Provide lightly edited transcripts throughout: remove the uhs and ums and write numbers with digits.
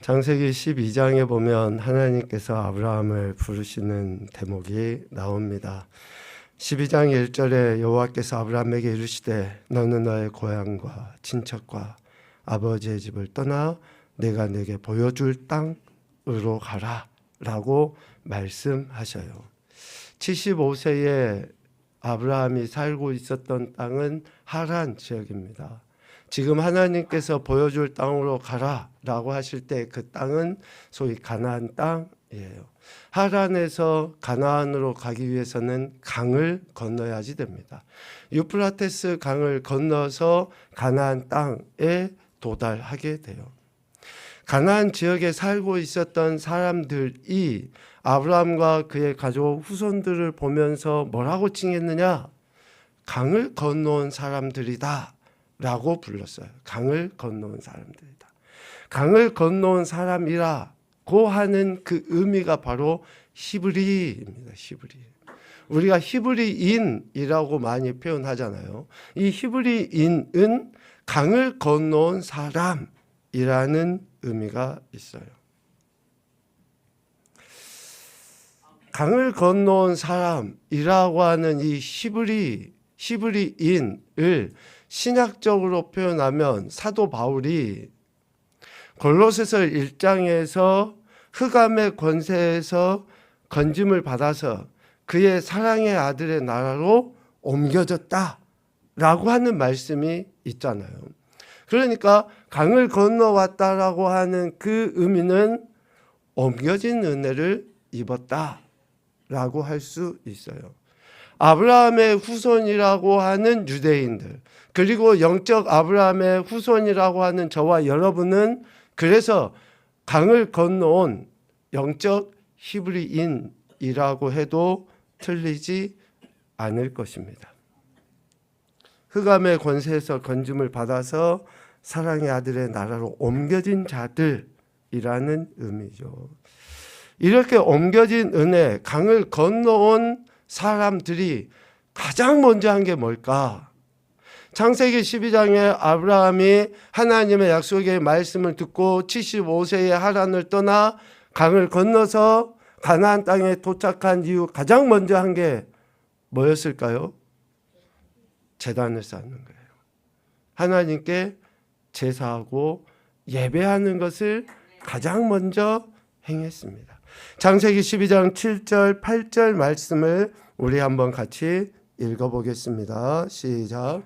창세기 12장에 보면 하나님께서 아브라함을 부르시는 대목이 나옵니다. 12장 1절에 여호와께서 아브라함에게 이르시되 너는 너의 고향과 친척과 아버지의 집을 떠나 내가 내게 보여줄 땅으로 가라 라고 말씀하셔요. 75세에 아브라함이 살고 있었던 땅은 하란 지역입니다. 지금 하나님께서 보여줄 땅으로 가라라고 하실 때 그 땅은 소위 가나안 땅이에요. 하란에서 가나안으로 가기 위해서는 강을 건너야지 됩니다. 유프라테스 강을 건너서 가나안 땅에 도달하게 돼요. 가나안 지역에 살고 있었던 사람들이 아브라함과 그의 가족 후손들을 보면서 뭐라고 칭했느냐? 강을 건너온 사람들이다 라고 불렀어요. 강을 건너온 사람들이다. 강을 건너온 사람이라고 하는 그 의미가 바로 히브리입니다. 히브리. 우리가 히브리인이라고 많이 표현하잖아요. 이 히브리인은 강을 건너온 사람이라는 의미가 있어요. 강을 건너온 사람이라고 하는 이 히브리인을 신학적으로 표현하면 사도 바울이 골로새서 1장에서 흑암의 권세에서 건짐을 받아서 그의 사랑의 아들의 나라로 옮겨졌다라고 하는 말씀이 있잖아요. 그러니까 강을 건너왔다라고 하는 그 의미는 옮겨진 은혜를 입었다라고 할 수 있어요. 아브라함의 후손이라고 하는 유대인들, 그리고 영적 아브라함의 후손이라고 하는 저와 여러분은 그래서 강을 건너온 영적 히브리인이라고 해도 틀리지 않을 것입니다. 흑암의 권세에서 건짐을 받아서 사랑의 아들의 나라로 옮겨진 자들이라는 의미죠. 이렇게 옮겨진 은혜, 강을 건너온 사람들이 가장 먼저 한 게 뭘까? 창세기 12장에 아브라함이 하나님의 약속의 말씀을 듣고 75세에 하란을 떠나 강을 건너서 가나안 땅에 도착한 이후 가장 먼저 한 게 뭐였을까요? 제단을 쌓는 거예요. 하나님께 제사하고 예배하는 것을 가장 먼저 행했습니다. 창세기 12장 7절 8절 말씀을 우리 한번 같이 읽어보겠습니다. 시작.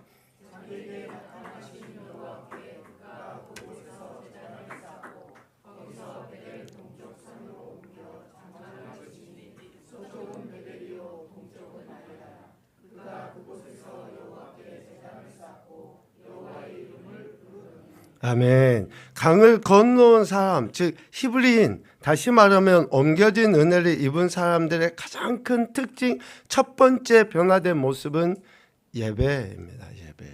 아멘. 강을 건너온 사람, 즉 히브리인, 다시 말하면 옮겨진 은혜를 입은 사람들의 가장 큰 특징, 첫 번째 변화된 모습은 예배입니다. 예배.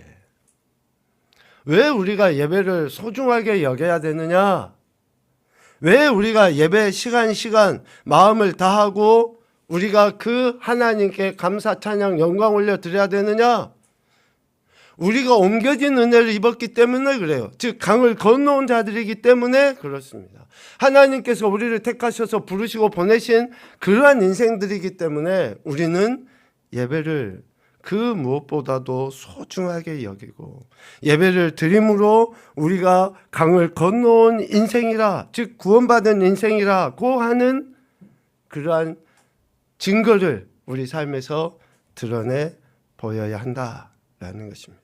왜 우리가 예배를 소중하게 여겨야 되느냐? 왜 우리가 예배 시간 마음을 다하고 우리가 그 하나님께 감사 찬양 영광 올려 드려야 되느냐? 우리가 옮겨진 은혜를 입었기 때문에 그래요. 즉 강을 건너온 자들이기 때문에 그렇습니다. 하나님께서 우리를 택하셔서 부르시고 보내신 그러한 인생들이기 때문에 우리는 예배를 그 무엇보다도 소중하게 여기고 예배를 드림으로 우리가 강을 건너온 인생이라, 즉 구원받은 인생이라고 하는 그러한 증거를 우리 삶에서 드러내 보여야 한다라는 것입니다.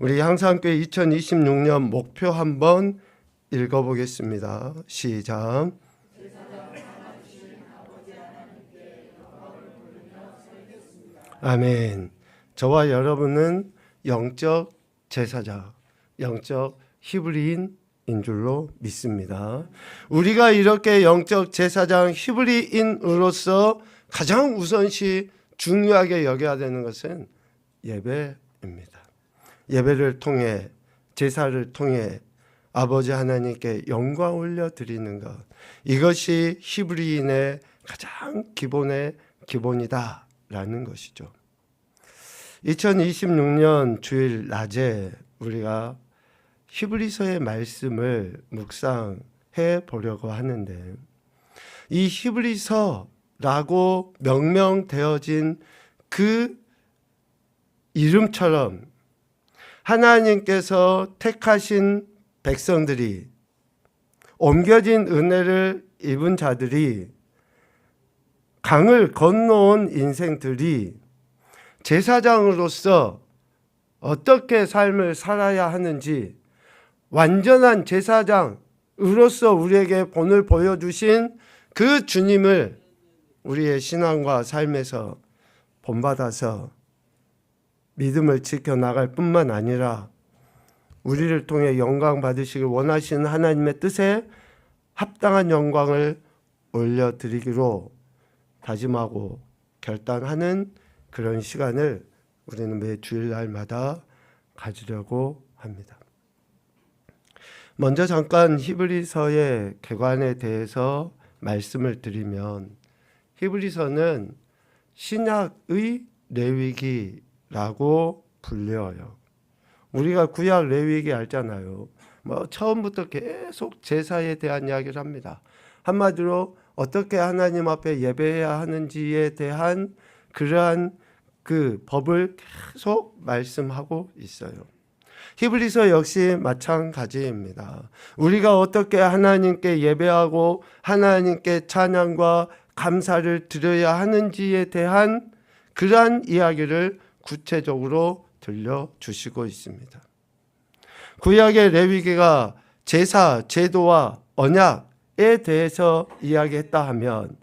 우리 향상교회 2026년 목표 한번 읽어보겠습니다. 시작. 아멘. 저와 여러분은 영적 제사장, 영적 히브리인인 줄로 믿습니다. 우리가 이렇게 영적 제사장 히브리인으로서 가장 우선시 중요하게 여겨야 되는 것은 예배입니다. 예배를 통해, 제사를 통해 아버지 하나님께 영광 올려드리는 것, 이것이 히브리인의 가장 기본의 기본이다라는 것이죠. 2026년 주일 낮에 우리가 히브리서의 말씀을 묵상해야 보려고 하는데, 이 히브리서라고 명명되어진 그 이름처럼 하나님께서 택하신 백성들이, 옮겨진 은혜를 입은 자들이, 강을 건너온 인생들이 제사장으로서 어떻게 삶을 살아야 하는지, 완전한 제사장으로서 우리에게 본을 보여주신 그 주님을 우리의 신앙과 삶에서 본받아서 믿음을 지켜나갈 뿐만 아니라 우리를 통해 영광 받으시길 원하시는 하나님의 뜻에 합당한 영광을 올려드리기로 다짐하고 결단하는 그런 시간을 우리는 매 주일날마다 가지려고 합니다. 먼저 잠깐 히브리서의 개관에 대해서 말씀을 드리면, 히브리서는 신약의 레위기라고 불려요. 우리가 구약 레위기 알잖아요. 처음부터 계속 제사에 대한 이야기를 합니다. 한마디로 어떻게 하나님 앞에 예배해야 하는지에 대한 그러한 그 법을 계속 말씀하고 있어요. 히브리서 역시 마찬가지입니다. 우리가 어떻게 하나님께 예배하고 하나님께 찬양과 감사를 드려야 하는지에 대한 그러한 이야기를 구체적으로 들려주시고 있습니다. 구약의 레위기가 제사, 제도와 언약에 대해서 이야기했다 하면,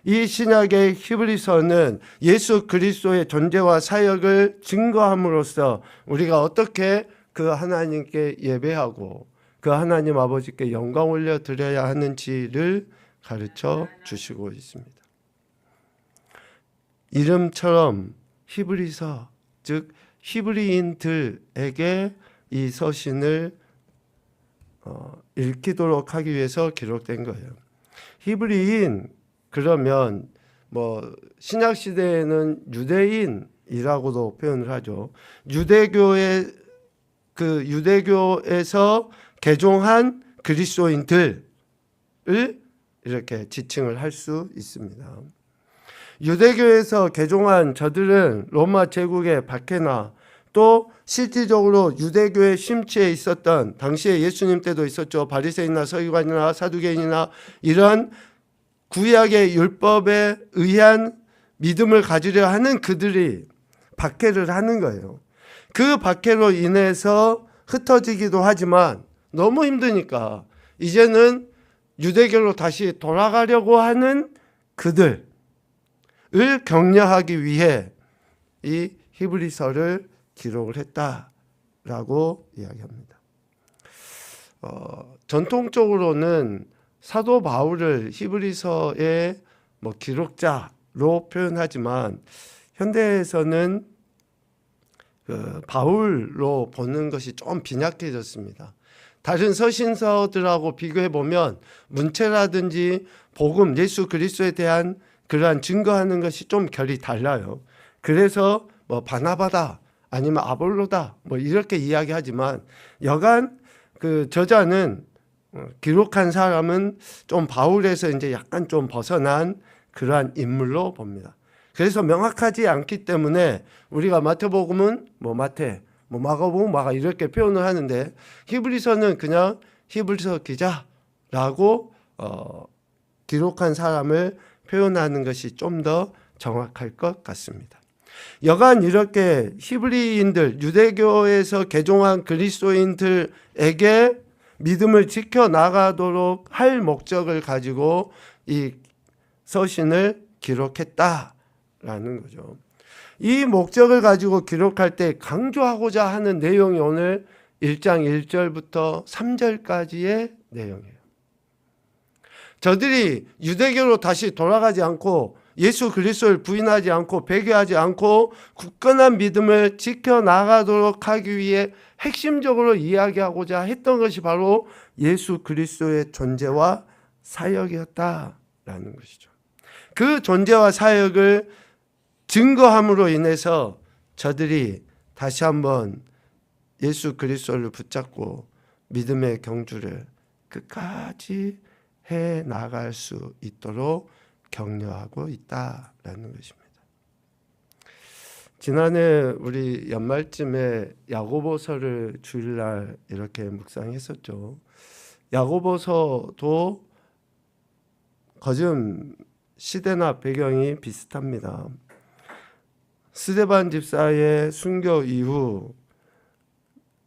이 신약의 히브리서는 예수 그리스도의 존재와 사역을 증거함으로써 우리가 어떻게 그 하나님께 예배하고 그 하나님 아버지께 영광 올려 드려야 하는지를 가르쳐 주시고 있습니다. 이름처럼 히브리서, 즉 히브리인들에게 이 서신을 읽히도록 하기 위해서 기록된 거예요. 히브리인 그러면 신약 시대에는 유대인이라고도 표현을 하죠. 유대교에서 개종한 그리스도인들을 이렇게 지칭을 할 수 있습니다. 유대교에서 개종한 저들은 로마 제국의 박해나 또 실질적으로 유대교의 심취에 있었던, 당시에 예수님 때도 있었죠. 바리새인이나 서기관이나 사두개인이나 이런 구약의 율법에 의한 믿음을 가지려 하는 그들이 박해를 하는 거예요. 그 박해로 인해서 흩어지기도 하지만 너무 힘드니까 이제는 유대교로 다시 돌아가려고 하는 그들을 격려하기 위해 이 히브리서를 기록을 했다라고 이야기합니다. 전통적으로는 사도 바울을 히브리서의 기록자로 표현하지만, 현대에서는 바울로 보는 것이 좀 빈약해졌습니다. 다른 서신서들하고 비교해 보면 문체라든지 복음, 예수 그리스도에 대한 그러한 증거하는 것이 좀 결이 달라요. 그래서 바나바다 아니면 아볼로다 이렇게 이야기하지만, 여간 그 저자는 기록한 사람은 좀 바울에서 이제 약간 좀 벗어난 그러한 인물로 봅니다. 그래서 명확하지 않기 때문에 우리가 마태복음은 마태, 마가복음 마가 이렇게 표현을 하는데, 히브리서는 그냥 히브리서 기자라고 기록한 사람을 표현하는 것이 좀 더 정확할 것 같습니다. 여간 이렇게 히브리인들, 유대교에서 개종한 그리스도인들에게 믿음을 지켜나가도록 할 목적을 가지고 이 서신을 기록했다라는 거죠. 이 목적을 가지고 기록할 때 강조하고자 하는 내용이 오늘 1장 1절부터 3절까지의 내용이에요. 저들이 유대교로 다시 돌아가지 않고 예수 그리스도를 부인하지 않고 배교하지 않고 굳건한 믿음을 지켜나가도록 하기 위해 핵심적으로 이야기하고자 했던 것이 바로 예수 그리스도의 존재와 사역이었다라는 것이죠. 그 존재와 사역을 증거함으로 인해서 저들이 다시 한번 예수 그리스도를 붙잡고 믿음의 경주를 끝까지 해 나갈 수 있도록 격려하고 있다라는 것입니다. 지난해 우리 연말쯤에 야고보서를 주일날 이렇게 묵상했었죠. 야고보서도 거즘 시대나 배경이 비슷합니다. 스데반 집사의 순교 이후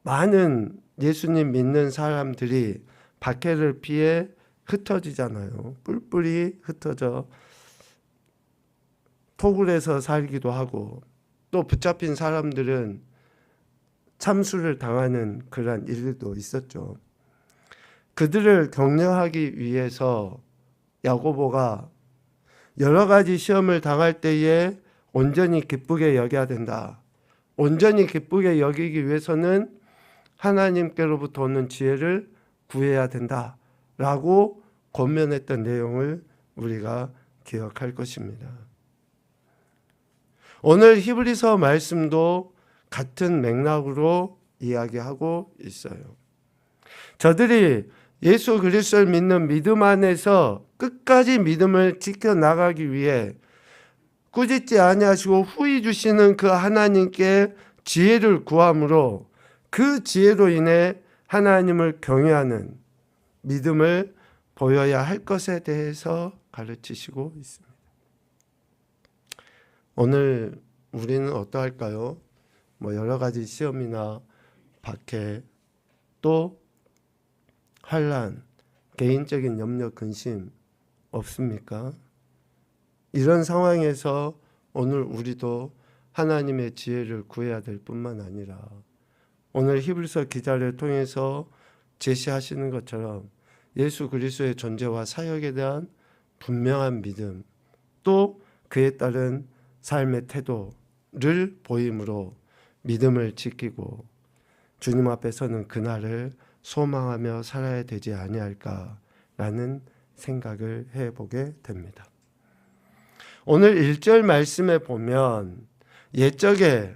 많은 예수님 믿는 사람들이 박해를 피해 흩어지잖아요. 뿔뿔이 흩어져 토굴에서 살기도 하고, 또 붙잡힌 사람들은 참수를 당하는 그런 일도 있었죠. 그들을 격려하기 위해서 야고보가 여러 가지 시험을 당할 때에 온전히 기쁘게 여겨야 된다. 온전히 기쁘게 여기기 위해서는 하나님께로부터 오는 지혜를 구해야 된다 라고 권면했던 내용을 우리가 기억할 것입니다. 오늘 히브리서 말씀도 같은 맥락으로 이야기하고 있어요. 저들이 예수 그리스도를 믿는 믿음 안에서 끝까지 믿음을 지켜나가기 위해 꾸짖지 아니하시고 후히 주시는 그 하나님께 지혜를 구함으로 그 지혜로 인해 하나님을 경외하는 믿음을 보여야 할 것에 대해서 가르치시고 있습니다. 오늘 우리는 어떠할까요? 여러 가지 시험이나 박해, 또 환난, 개인적인 염려, 근심 없습니까? 이런 상황에서 오늘 우리도 하나님의 지혜를 구해야 될 뿐만 아니라 오늘 히브리서 기자를 통해서 제시하시는 것처럼 예수 그리스도의 존재와 사역에 대한 분명한 믿음, 또 그에 따른 삶의 태도를 보임으로 믿음을 지키고 주님 앞에 서는 그날을 소망하며 살아야 되지 아니할까라는 생각을 해보게 됩니다. 오늘 1절 말씀에 보면 옛적에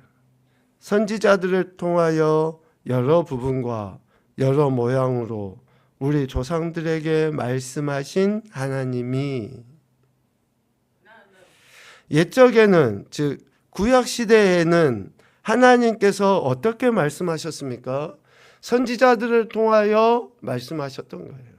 선지자들을 통하여 여러 부분과 여러 모양으로 우리 조상들에게 말씀하신 하나님이 옛적에는, 즉 구약 시대에는 하나님께서 어떻게 말씀하셨습니까? 선지자들을 통하여 말씀하셨던 거예요.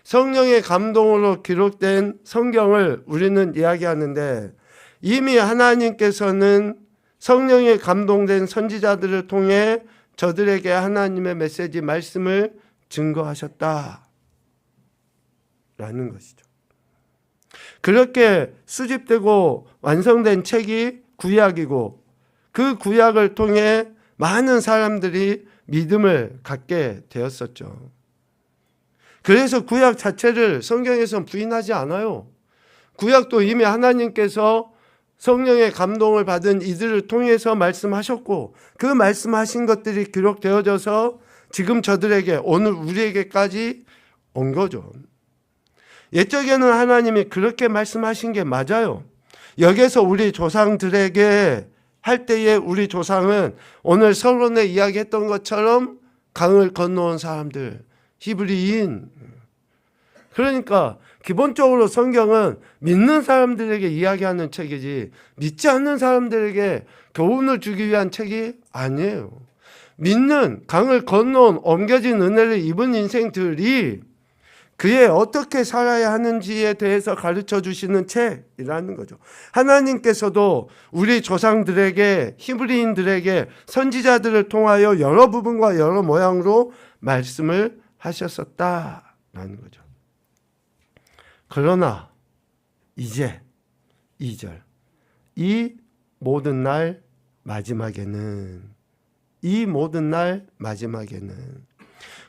성령의 감동으로 기록된 성경을 우리는 이야기하는데, 이미 하나님께서는 성령에 감동된 선지자들을 통해 저들에게 하나님의 메시지 말씀을 증거하셨다라는 것이죠. 그렇게 수집되고 완성된 책이 구약이고, 그 구약을 통해 많은 사람들이 믿음을 갖게 되었었죠. 그래서 구약 자체를 성경에서는 부인하지 않아요. 구약도 이미 하나님께서 성령의 감동을 받은 이들을 통해서 말씀하셨고, 그 말씀하신 것들이 기록되어져서 지금 저들에게, 오늘 우리에게까지 온 거죠. 옛적에는 하나님이 그렇게 말씀하신 게 맞아요. 여기서 우리 조상들에게 할 때에 우리 조상은 오늘 서론에 이야기했던 것처럼 강을 건너온 사람들, 히브리인. 그러니까 기본적으로 성경은 믿는 사람들에게 이야기하는 책이지 믿지 않는 사람들에게 교훈을 주기 위한 책이 아니에요. 믿는, 강을 건너온, 옮겨진 은혜를 입은 인생들이 그에 어떻게 살아야 하는지에 대해서 가르쳐 주시는 책이라는 거죠. 하나님께서도 우리 조상들에게, 히브리인들에게, 선지자들을 통하여 여러 부분과 여러 모양으로 말씀을 하셨었다라는 거죠. 그러나 이제 2절, 이 모든 날 마지막에는,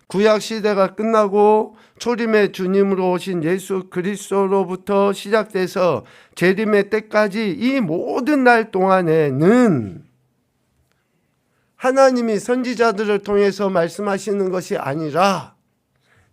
구약 시대가 끝나고 초림의 주님으로 오신 예수 그리스도로부터 시작돼서 재림의 때까지 이 모든 날 동안에는 하나님이 선지자들을 통해서 말씀하시는 것이 아니라,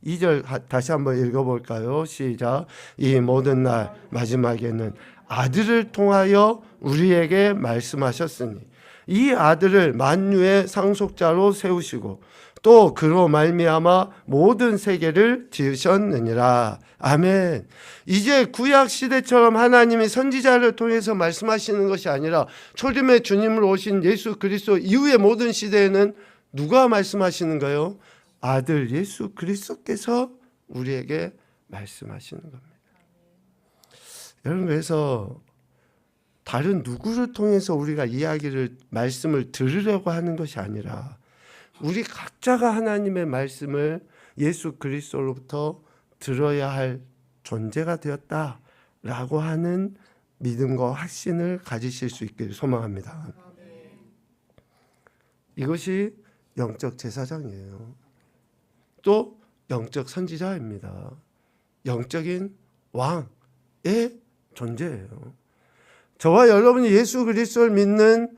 2절 다시 한번 읽어볼까요? 시작. 이 모든 날 마지막에는 아들을 통하여 우리에게 말씀하셨으니 이 아들을 만유의 상속자로 세우시고 또 그로 말미암아 모든 세계를 지으셨느니라. 아멘. 이제 구약 시대처럼 하나님이 선지자를 통해서 말씀하시는 것이 아니라 초림의 주님으로 오신 예수 그리스도 이후의 모든 시대에는 누가 말씀하시는가요? 아들 예수 그리스도께서 우리에게 말씀하시는 겁니다. 여러분, 그래서 다른 누구를 통해서 우리가 말씀을 들으려고 하는 것이 아니라 우리 각자가 하나님의 말씀을 예수 그리스도로부터 들어야 할 존재가 되었다라고 하는 믿음과 확신을 가지실 수 있기를 소망합니다. 이것이 영적 제사장이에요. 또 영적 선지자입니다. 영적인 왕의 존재예요. 저와 여러분이 예수 그리스도를 믿는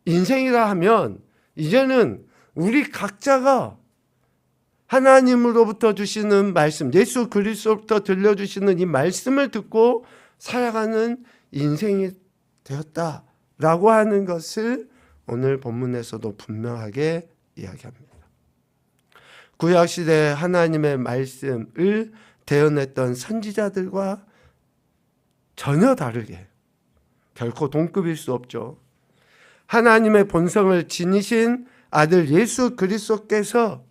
인생이라 하면 이제는 우리 각자가 하나님으로부터 주시는 말씀, 예수 그리스도로부터 들려주시는 이 말씀을 듣고 살아가는 인생이 되었다라고 하는 것을 오늘 본문에서도 분명하게 이야기합니다. 구약시대 하나님의 말씀을 대언했던 선지자들과 전혀 다르게, 결코 동급일 수 없죠. 하나님의 본성을 지니신 아들 예수 그리스도께서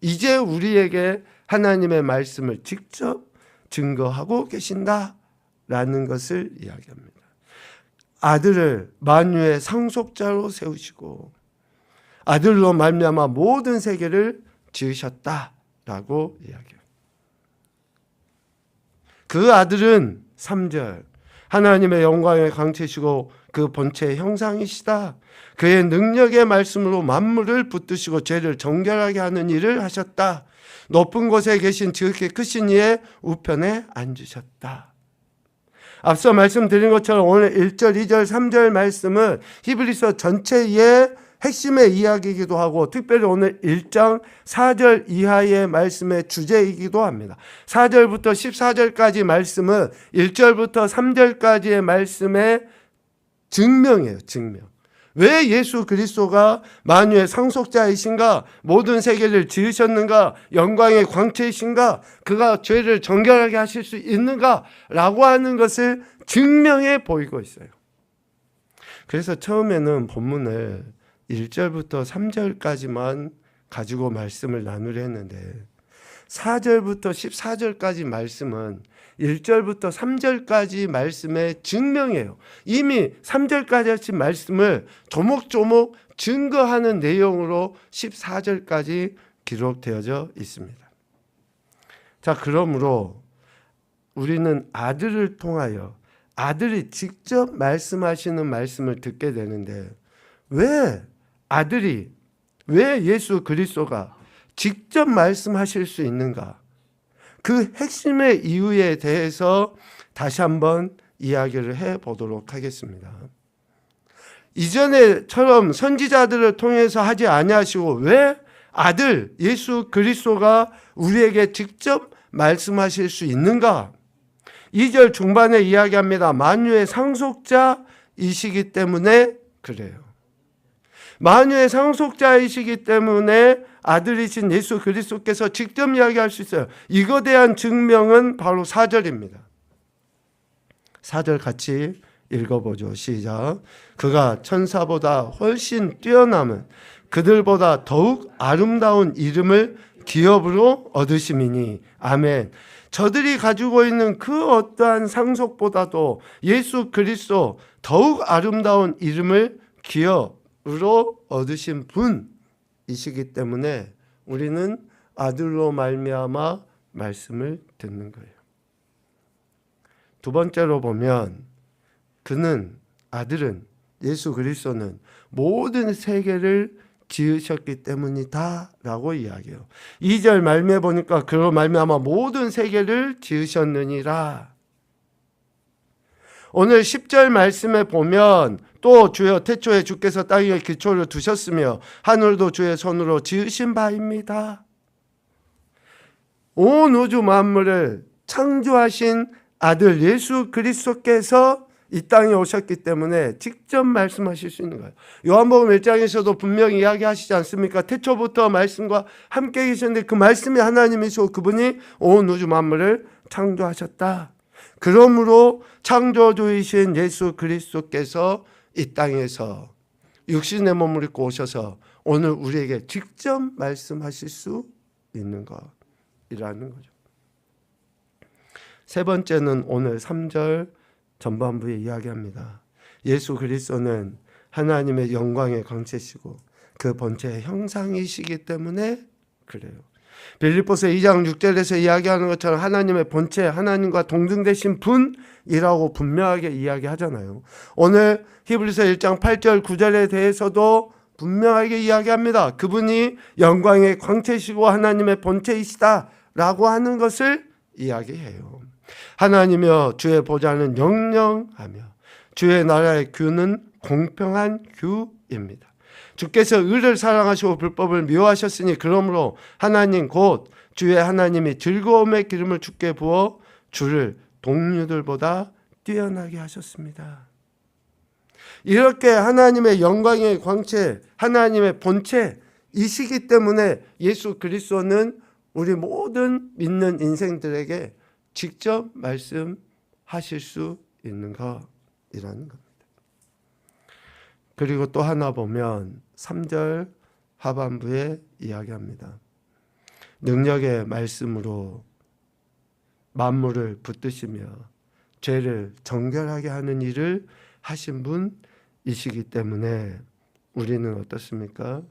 이제 우리에게 하나님의 말씀을 직접 증거하고 계신다라는 것을 이야기합니다. 아들을 만유의 상속자로 세우시고 아들로 말미암아 모든 세계를 지으셨다라고 이야기합니다. 그 아들은 3절 하나님의 영광의 광채시고 그 본체의 형상이시다. 그의 능력의 말씀으로 만물을 붙드시고 죄를 정결하게 하는 일을 하셨다. 높은 곳에 계신 지극히 크신 이의 우편에 앉으셨다. 앞서 말씀드린 것처럼 오늘 1절, 2절, 3절 말씀은 히브리서 전체의 핵심의 이야기이기도 하고 특별히 오늘 1장 4절 이하의 말씀의 주제이기도 합니다. 4절부터 14절까지 말씀은 1절부터 3절까지의 말씀의 증명이에요. 증명. 왜 예수 그리스도가 만유의 상속자이신가? 모든 세계를 지으셨는가? 영광의 광채이신가? 그가 죄를 정결하게 하실 수 있는가? 라고 하는 것을 증명해 보이고 있어요. 그래서 처음에는 본문을 1절부터 3절까지만 가지고 말씀을 나누려 했는데 4절부터 14절까지 말씀은 1절부터 3절까지 말씀의 증명이에요. 이미 3절까지 하신 말씀을 조목조목 증거하는 내용으로 14절까지 기록되어져 있습니다. 자, 그러므로 우리는 아들을 통하여 아들이 직접 말씀하시는 말씀을 듣게 되는데 왜 예수 그리스도가 직접 말씀하실 수 있는가? 그 핵심의 이유에 대해서 다시 한번 이야기를 해보도록 하겠습니다. 이전에처럼 선지자들을 통해서 하지 아니하시고 왜 아들 예수 그리스도가 우리에게 직접 말씀하실 수 있는가? 2절 중반에 이야기합니다. 만유의 상속자이시기 때문에 그래요. 만유의 상속자이시기 때문에 아들이신 예수 그리스도께서 직접 이야기할 수 있어요. 이거에 대한 증명은 바로 4절입니다. 4절 같이 읽어보죠. 시작. 그가 천사보다 훨씬 뛰어남은 그들보다 더욱 아름다운 이름을 기업으로 얻으심이니. 아멘. 저들이 가지고 있는 그 어떠한 상속보다도 예수 그리스도 더욱 아름다운 이름을 기업으로 얻으신 분이시기 때문에 우리는 아들로 말미암아 말씀을 듣는 거예요. 두 번째로 보면 아들은 예수 그리스도는 모든 세계를 지으셨기 때문이다 라고 이야기해요. 2절 말미에 보니까 그로 말미암아 모든 세계를 지으셨느니라. 오늘 10절 말씀에 보면 또 주여 태초에 주께서 땅에 기초를 두셨으며 하늘도 주의 손으로 지으신 바입니다. 온 우주 만물을 창조하신 아들 예수 그리스도께서 이 땅에 오셨기 때문에 직접 말씀하실 수 있는 거예요. 요한복음 1장에서도 분명히 이야기하시지 않습니까? 태초부터 말씀과 함께 계셨는데 그 말씀이 하나님이시고 그분이 온 우주 만물을 창조하셨다. 그러므로 창조주이신 예수 그리스도께서 이 땅에서 육신의 몸을 입고 오셔서 오늘 우리에게 직접 말씀하실 수 있는 것이라는 거죠. 세 번째는 오늘 3절 전반부에 이야기합니다. 예수 그리스도는 하나님의 영광의 광채시고 그 본체의 형상이시기 때문에 그래요. 빌립보서 2장 6절에서 이야기하는 것처럼 하나님의 본체, 하나님과 동등되신 분이라고 분명하게 이야기하잖아요. 오늘 히브리서 1장 8절 9절에 대해서도 분명하게 이야기합니다. 그분이 영광의 광채시고 하나님의 본체이시다라고 하는 것을 이야기해요. 하나님이여 주의 보좌는 영영하며 주의 나라의 규는 공평한 규입니다. 주께서 의를 사랑하시고 불법을 미워하셨으니 그러므로 하나님 곧 주의 하나님이 즐거움의 기름을 주께 부어 주를 동료들보다 뛰어나게 하셨습니다. 이렇게 하나님의 영광의 광채, 하나님의 본체이시기 때문에 예수 그리스도는 우리 모든 믿는 인생들에게 직접 말씀하실 수 있는 것이라는 겁니다. 그리고 또 하나 보면 3절 하반부에 이야기합니다. 능력의 말씀으로 만물을 붙드시며 죄를 정결하게 하는 일을 하신 분이시기 때문에 우리는 어떻습니까?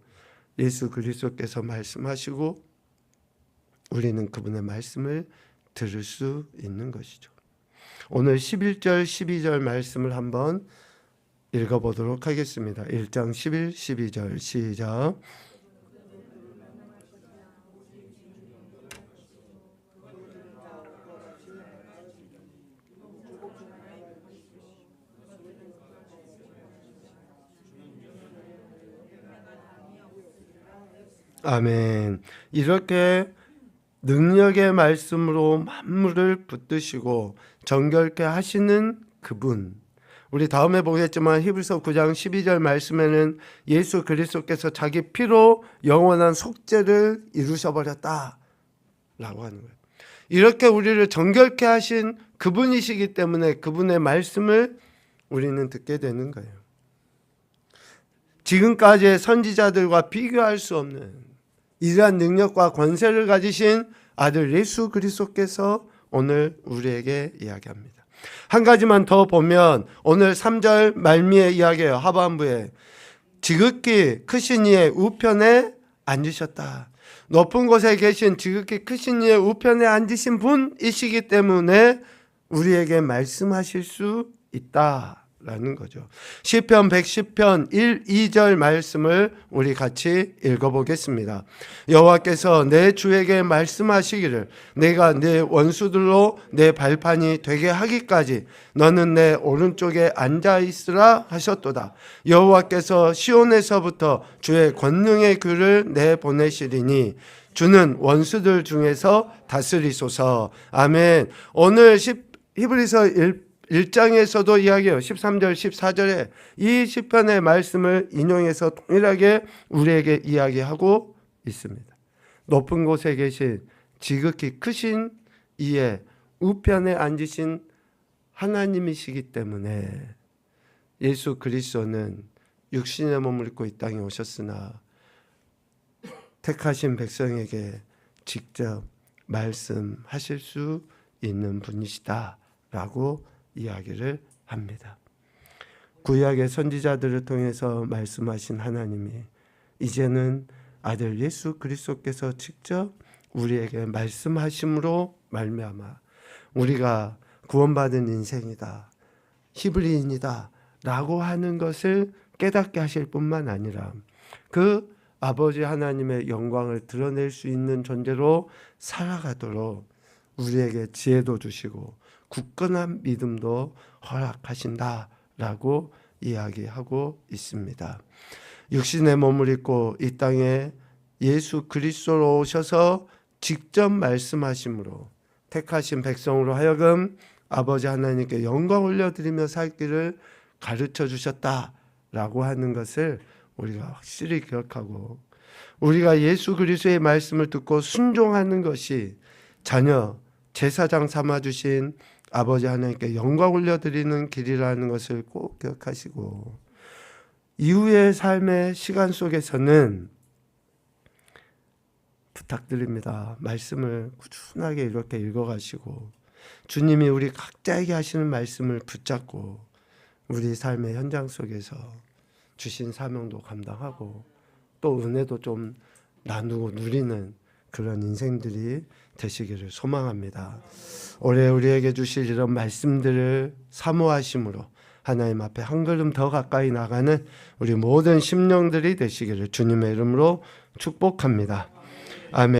예수 그리스도께서 말씀하시고 우리는 그분의 말씀을 들을 수 있는 것이죠. 오늘 11절 12절 말씀을 한번 읽어보도록 하겠습니다. 1장 11, 12절 시작. 아멘. 이렇게 능력의 말씀으로 만물을 붙드시고 정결케 하시는 그분, 우리 다음에 보겠지만 히브리서 9장 12절 말씀에는 예수 그리스도께서 자기 피로 영원한 속죄를 이루셔버렸다라고 하는 거예요. 이렇게 우리를 정결케 하신 그분이시기 때문에 그분의 말씀을 우리는 듣게 되는 거예요. 지금까지의 선지자들과 비교할 수 없는 이러한 능력과 권세를 가지신 아들 예수 그리스도께서 오늘 우리에게 이야기합니다. 한 가지만 더 보면 오늘 3절 말미에 이야기해요. 하반부에 지극히 크신 이의 우편에 앉으셨다. 높은 곳에 계신 지극히 크신 이의 우편에 앉으신 분이시기 때문에 우리에게 말씀하실 수 있다라는 거죠. 시편 110편 1, 2절 말씀을 우리 같이 읽어보겠습니다. 여호와께서 내 주에게 말씀하시기를 내가 내 원수들로 내 발판이 되게 하기까지 너는 내 오른쪽에 앉아있으라 하셨도다. 여호와께서 시온에서부터 주의 권능의 글을 내보내시리니 주는 원수들 중에서 다스리소서. 아멘. 오늘 히브리서 1장에서도 이야기해요. 13절 14절에 이 시편의 말씀을 인용해서 동일하게 우리에게 이야기하고 있습니다. 높은 곳에 계신 지극히 크신 이의 우편에 앉으신 하나님이시기 때문에 예수 그리스도는 육신의 몸을 입고 이 땅에 오셨으나 택하신 백성에게 직접 말씀하실 수 있는 분이시다라고 이야기를 합니다. 구약의 선지자들을 통해서 말씀하신 하나님이 이제는 아들 예수 그리스도께서 직접 우리에게 말씀하심으로 말미암아 우리가 구원받은 인생이다, 히브리인이다 라고 하는 것을 깨닫게 하실 뿐만 아니라 그 아버지 하나님의 영광을 드러낼 수 있는 존재로 살아가도록 우리에게 지혜도 주시고 굳건한 믿음도 허락하신다라고 이야기하고 있습니다. 육신의 몸을 입고 이 땅에 예수 그리스도로 오셔서 직접 말씀하심으로 택하신 백성으로 하여금 아버지 하나님께 영광 올려드리며 살기를 가르쳐 주셨다라고 하는 것을 우리가 확실히 기억하고, 우리가 예수 그리스도의 말씀을 듣고 순종하는 것이 자녀 제사장 삼아주신 아버지 하나님께 영광 올려드리는 길이라는 것을 꼭 기억하시고, 이후의 삶의 시간 속에서는 부탁드립니다. 말씀을 꾸준하게 이렇게 읽어가시고 주님이 우리 각자에게 하시는 말씀을 붙잡고 우리 삶의 현장 속에서 주신 사명도 감당하고 또 은혜도 좀 나누고 누리는 그런 인생들이 되시기를 소망합니다. 올해 우리에게 주실 이런 말씀들을 사모하심으로 하나님 앞에 한 걸음 더 가까이 나가는 우리 모든 심령들이 되시기를 주님의 이름으로 축복합니다. 아멘.